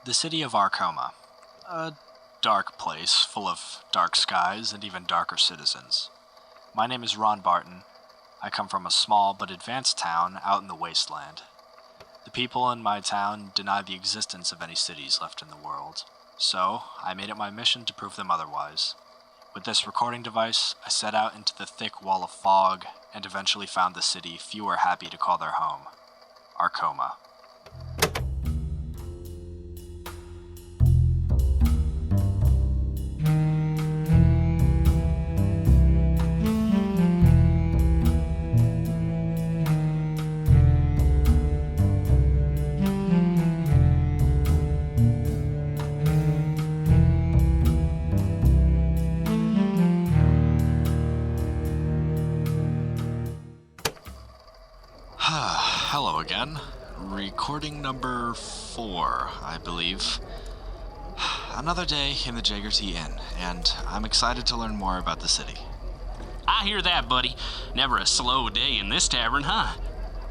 The city of Arkoma. A dark place full of dark skies and even darker citizens. My name is Ron Barton. I come from a small but advanced town out in the wasteland. The people in my town deny the existence of any cities left in the world, so I made it my mission to prove them otherwise. With this recording device, I set out into the thick wall of fog and eventually found the city few are happy to call their home, Arkoma. Hello again. Recording number 4, I believe. Another day in the Jaggerty Inn, and I'm excited to learn more about the city. I hear that, buddy. Never a slow day in this tavern, huh?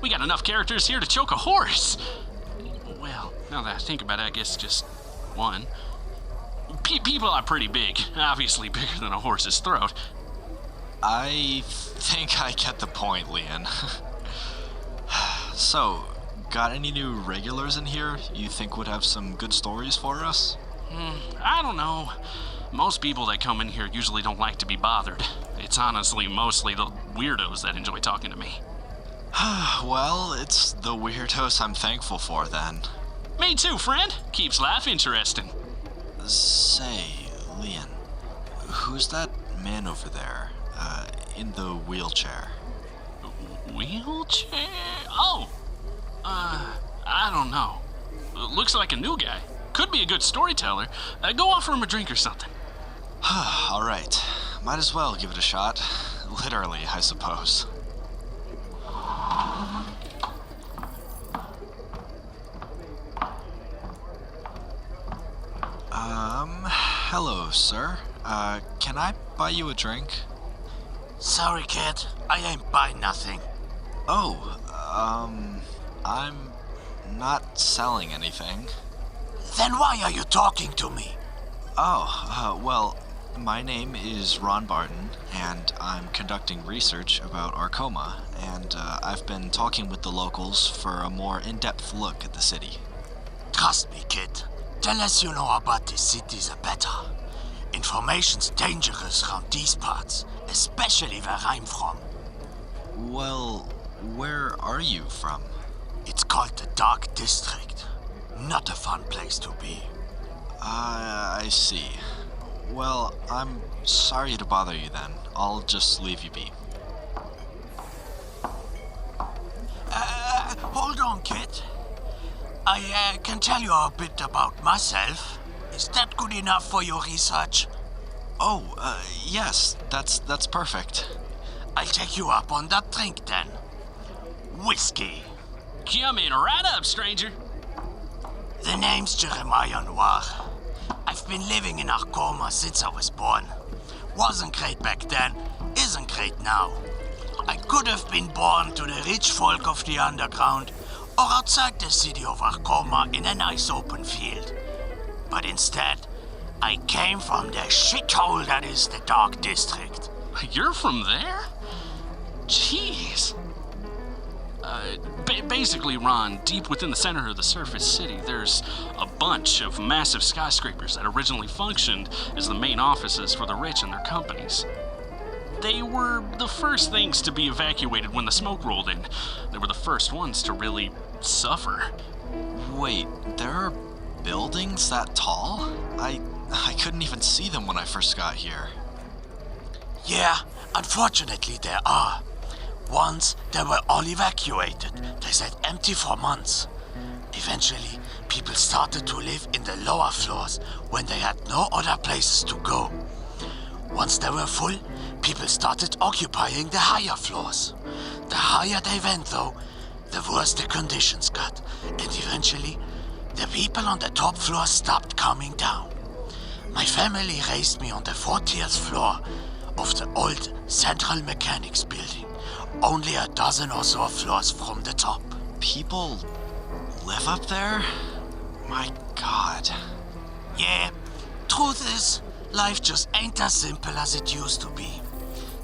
We got enough characters here to choke a horse. Well, now that I think about it, I guess just one. People are pretty big, obviously bigger than a horse's throat. I think I get the point, Leon. So, got any new regulars in here you think would have some good stories for us? I don't know. Most people that come in here usually don't like to be bothered. It's honestly mostly the weirdos that enjoy talking to me. Well, it's the weirdos I'm thankful for, then. Me too, friend. Keeps life interesting. Say, Leon, who's that man over there, in the wheelchair? Wheelchair? Oh! I don't know. Looks like a new guy. Could be a good storyteller. Go offer him a drink or something. Alright. Might as well give it a shot. Literally, I suppose. Hello, sir. Can I buy you a drink? Sorry, kid. I ain't buy nothing. Oh, I'm not selling anything. Then why are you talking to me? Well, my name is Ron Barton, and I'm conducting research about Arkoma, and I've been talking with the locals for a more in-depth look at the city. Trust me, kid. The less you know about this city, the better. Information's dangerous around these parts, especially where I'm from. Well, where are you from? It's called the Dark District. Not a fun place to be. I see. Well, I'm sorry to bother you then. I'll just leave you be. Hold on, kid. I can tell you a bit about myself. Is that good enough for your research? Oh, yes, that's perfect. I'll take you up on that drink then. Whiskey. Coming right up, stranger. The name's Jeremiah Noir. I've been living in Arkoma since I was born. Wasn't great back then, isn't great now. I could have been born to the rich folk of the underground, or outside the city of Arkoma in a nice open field. But instead, I came from the shithole that is the Dark District. You're from there? Jeez. Basically, Ron, deep within the center of the surface city, there's a bunch of massive skyscrapers that originally functioned as the main offices for the rich and their companies. They were the first things to be evacuated when the smoke rolled in. They were the first ones to really suffer. Wait, there are buildings that tall? I couldn't even see them when I first got here. Yeah, unfortunately there are. Once, they were all evacuated. They sat empty for months. Eventually, people started to live in the lower floors when they had no other places to go. Once they were full, people started occupying the higher floors. The higher they went, though, the worse the conditions got. And eventually, the people on the top floor stopped coming down. My family raised me on the 40th floor of the old Central Mechanics building. Only a dozen or so floors from the top. People live up there? My God. Yeah, truth is, life just ain't as simple as it used to be.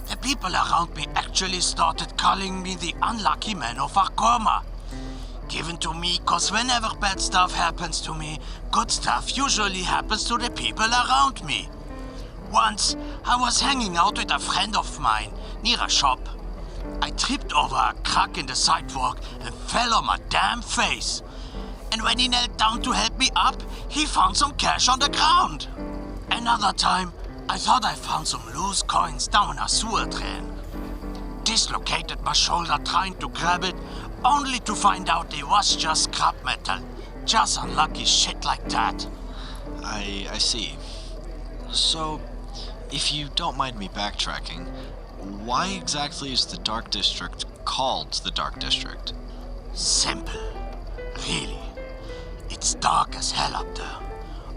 The people around me actually started calling me the unlucky man of Arkoma. Given to me, cause whenever bad stuff happens to me, good stuff usually happens to the people around me. Once, I was hanging out with a friend of mine near a shop. I tripped over a crack in the sidewalk and fell on my damn face. And when he knelt down to help me up, he found some cash on the ground. Another time, I thought I found some loose coins down a sewer drain. Dislocated my shoulder trying to grab it, only to find out it was just scrap metal. Just unlucky shit like that. I see. So, if you don't mind me backtracking, why exactly is the Dark District called the Dark District? Simple. Really. It's dark as hell up there.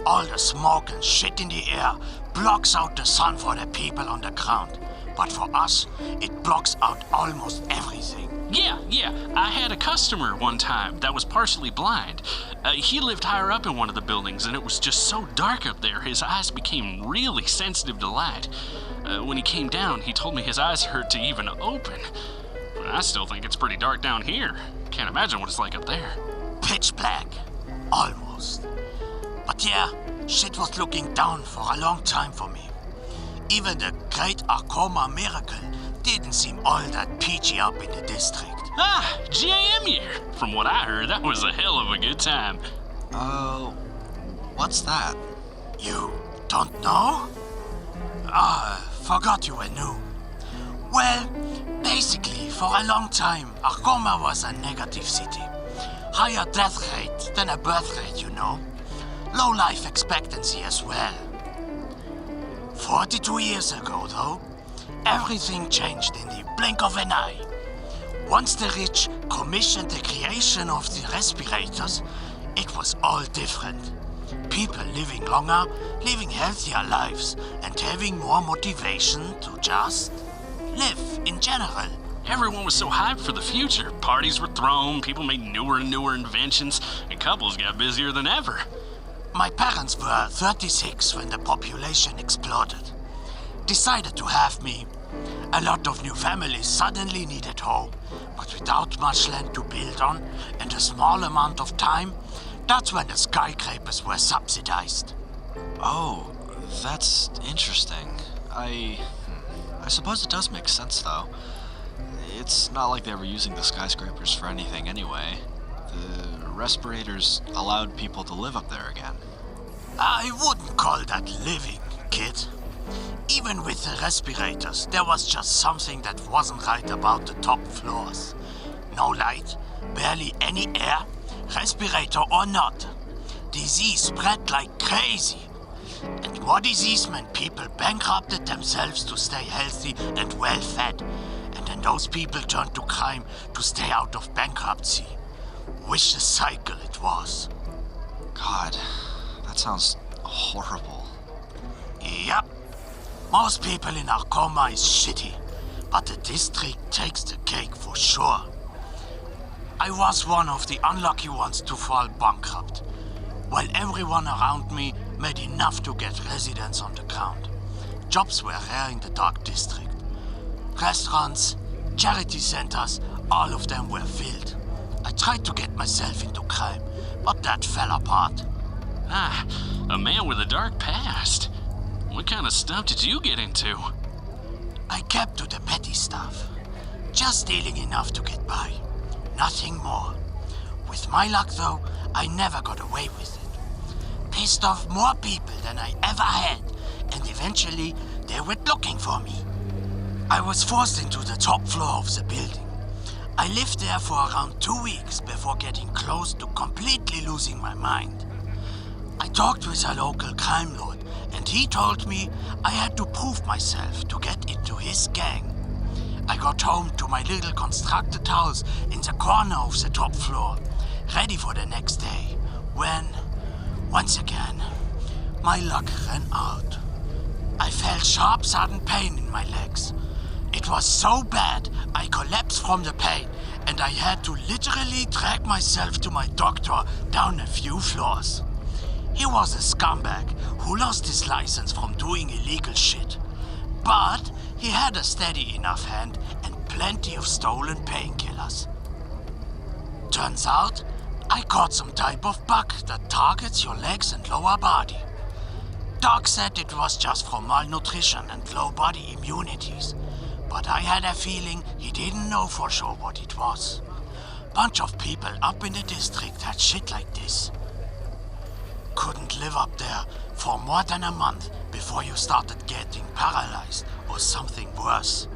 All the smoke and shit in the air blocks out the sun for the people on the ground. But for us, it blocks out almost everything. Yeah, I had a customer one time that was partially blind. He lived higher up in one of the buildings, and it was just so dark up there, his eyes became really sensitive to light. When he came down, he told me his eyes hurt to even open. But I still think it's pretty dark down here. Can't imagine what it's like up there. Pitch black. Almost. But yeah, shit was looking down for a long time for me. Even the great Arkoma miracle didn't seem all that peachy up in the district. Ah, GAM year. From what I heard, that was a hell of a good time. What's that? You don't know? Forgot you were new. Well, basically, for a long time, Arkoma was a negative city. Higher death rate than a birth rate, you know. Low life expectancy as well. 42 years ago, though, everything changed in the blink of an eye. Once the rich commissioned the creation of the respirators, it was all different. People living longer, living healthier lives, and having more motivation to just live in general. Everyone was so hyped for the future. Parties were thrown, people made newer and newer inventions, and couples got busier than ever. My parents were 36 when the population exploded. Decided to have me. A lot of new families suddenly needed home, but without much land to build on and a small amount of time, that's when the skyscrapers were subsidized. Oh, that's interesting. I suppose it does make sense, though. It's not like they were using the skyscrapers for anything anyway. The respirators allowed people to live up there again. I wouldn't call that living, kid. Even with the respirators, there was just something that wasn't right about the top floors. No light, barely any air, respirator or not. Disease spread like crazy. And more disease meant people bankrupted themselves to stay healthy and well-fed. And then those people turned to crime to stay out of bankruptcy. Vicious cycle it was. God, that sounds horrible. Yep. Most people in Arkoma is shitty, but the district takes the cake for sure. I was one of the unlucky ones to fall bankrupt, while everyone around me made enough to get residence on the ground. Jobs were rare in the Dark District. Restaurants, charity centers, all of them were filled. I tried to get myself into crime, but that fell apart. Ah, a man with a dark past. What kind of stuff did you get into? I kept to the petty stuff. Just stealing enough to get by. Nothing more. With my luck, though, I never got away with it. Pissed off more people than I ever had, and eventually they went looking for me. I was forced into the top floor of the building. I lived there for around 2 weeks before getting close to completely losing my mind. I talked with a local crime lord, and he told me I had to prove myself to get into his gang. I got home to my little constructed house in the corner of the top floor, ready for the next day, when, once again, my luck ran out. I felt sharp, sudden pain in my legs. It was so bad, I collapsed from the pain and I had to literally drag myself to my doctor down a few floors. He was a scumbag who lost his license from doing illegal shit. But he had a steady enough hand and plenty of stolen painkillers. Turns out, I caught some type of bug that targets your legs and lower body. Doc said it was just from malnutrition and low body immunities, but I had a feeling he didn't know for sure what it was. Bunch of people up in the district had shit like this. Couldn't live up there for more than a month before you started getting paralyzed or something worse.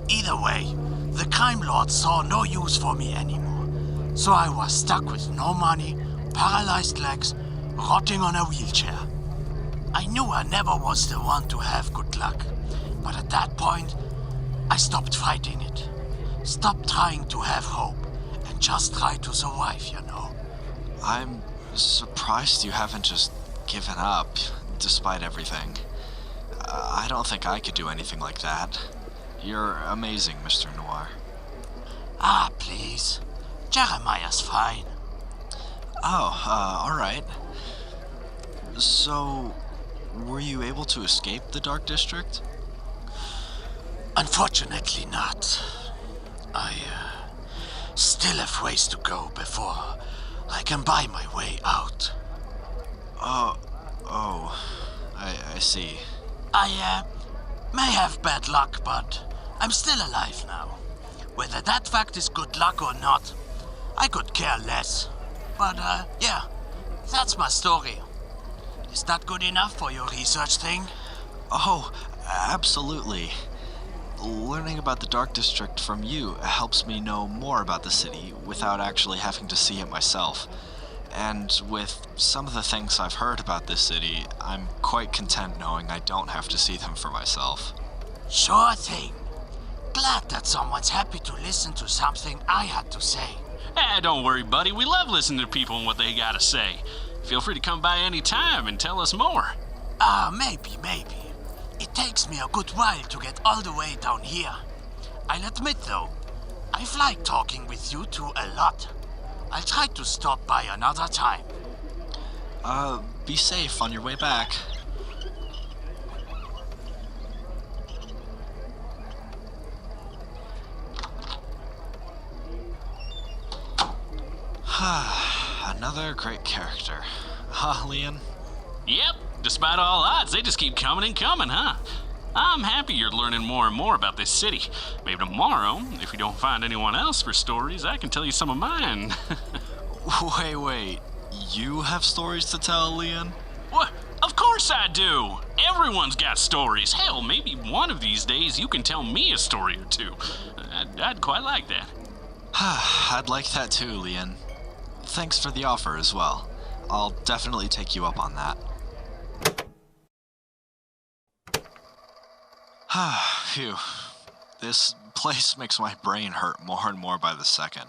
Either way, the crime lord saw no use for me anymore, so I was stuck with no money, paralyzed legs, rotting on a wheelchair. I knew I never was the one to have good luck, but at that point, I stopped fighting it. Stopped trying to have hope, and just try to survive, you know. I'm surprised you haven't just given up, despite everything. I don't think I could do anything like that. You're amazing, Mr. Noir. Ah, please. Jeremiah's fine. Oh, alright. So, were you able to escape the Dark District? Unfortunately not. I still have ways to go before I can buy my way out. I see. I may have bad luck, but I'm still alive now. Whether that fact is good luck or not, I could care less. But yeah, that's my story. Is that good enough for your research thing? Oh, absolutely. Learning about the Dark District from you helps me know more about the city without actually having to see it myself. And with some of the things I've heard about this city, I'm quite content knowing I don't have to see them for myself. Sure thing. Glad that someone's happy to listen to something I had to say. Don't worry, buddy. We love listening to people and what they gotta say. Feel free to come by any time and tell us more. Maybe. It takes me a good while to get all the way down here. I'll admit though, I've liked talking with you two a lot. I'll try to stop by another time. Be safe on your way back. Another great character. Huh, Leon? Yep, despite all odds, they just keep coming and coming, huh? I'm happy you're learning more and more about this city. Maybe tomorrow, if you don't find anyone else for stories, I can tell you some of mine. Wait. You have stories to tell, Leon? What? Of course I do! Everyone's got stories. Hell, maybe one of these days you can tell me a story or two. I'd quite like that. I'd like that too, Leon. Thanks for the offer as well. I'll definitely take you up on that. Phew. This place makes my brain hurt more and more by the second.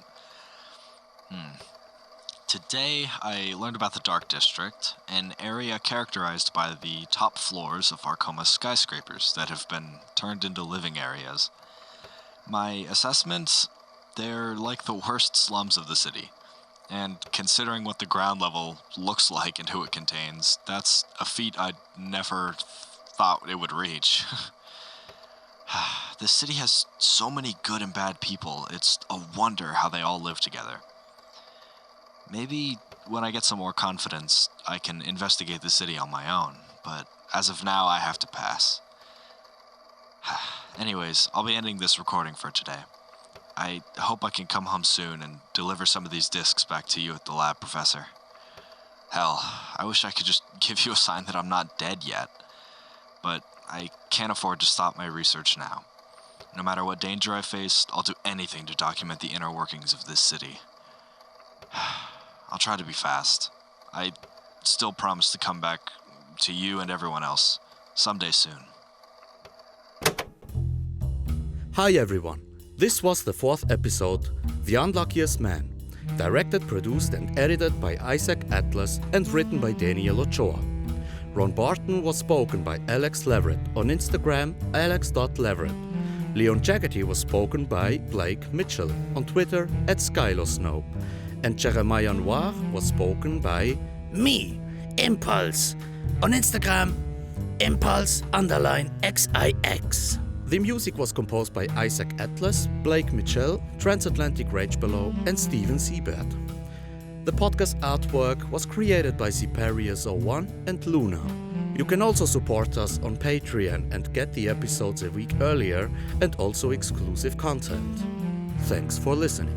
Today, I learned about the Dark District, an area characterized by the top floors of Arkoma skyscrapers that have been turned into living areas. My assessment, they're like the worst slums of the city. And considering what the ground level looks like and who it contains, that's a feat I'd never thought it would reach. This city has so many good and bad people, it's a wonder how they all live together. Maybe when I get some more confidence, I can investigate the city on my own, but as of now, I have to pass. Anyways, I'll be ending this recording for today. I hope I can come home soon and deliver some of these discs back to you at the lab, Professor. Hell, I wish I could just give you a sign that I'm not dead yet. But I can't afford to stop my research now. No matter what danger I face, I'll do anything to document the inner workings of this city. I'll try to be fast. I still promise to come back to you and everyone else someday soon. Hi everyone. This was the 4th episode, The Unluckiest Man, directed, produced and edited by Isaac Atlas and written by Daniel Ochoa. Ron Barton was spoken by Alex Leverett on Instagram, alex.leverett. Leon Jaggerty was spoken by Blake Mitchell, on Twitter @SkyloSnow, and Jeremiah Noir was spoken by Me, Impulse. On Instagram, Impulse_XIX. The music was composed by Isaac Atlas, Blake Mitchell, Transatlantic Rage Below, and Steven Siebert. The podcast artwork was created by Ziparius01 and Luna. You can also support us on Patreon and get the episodes a week earlier and also exclusive content. Thanks for listening.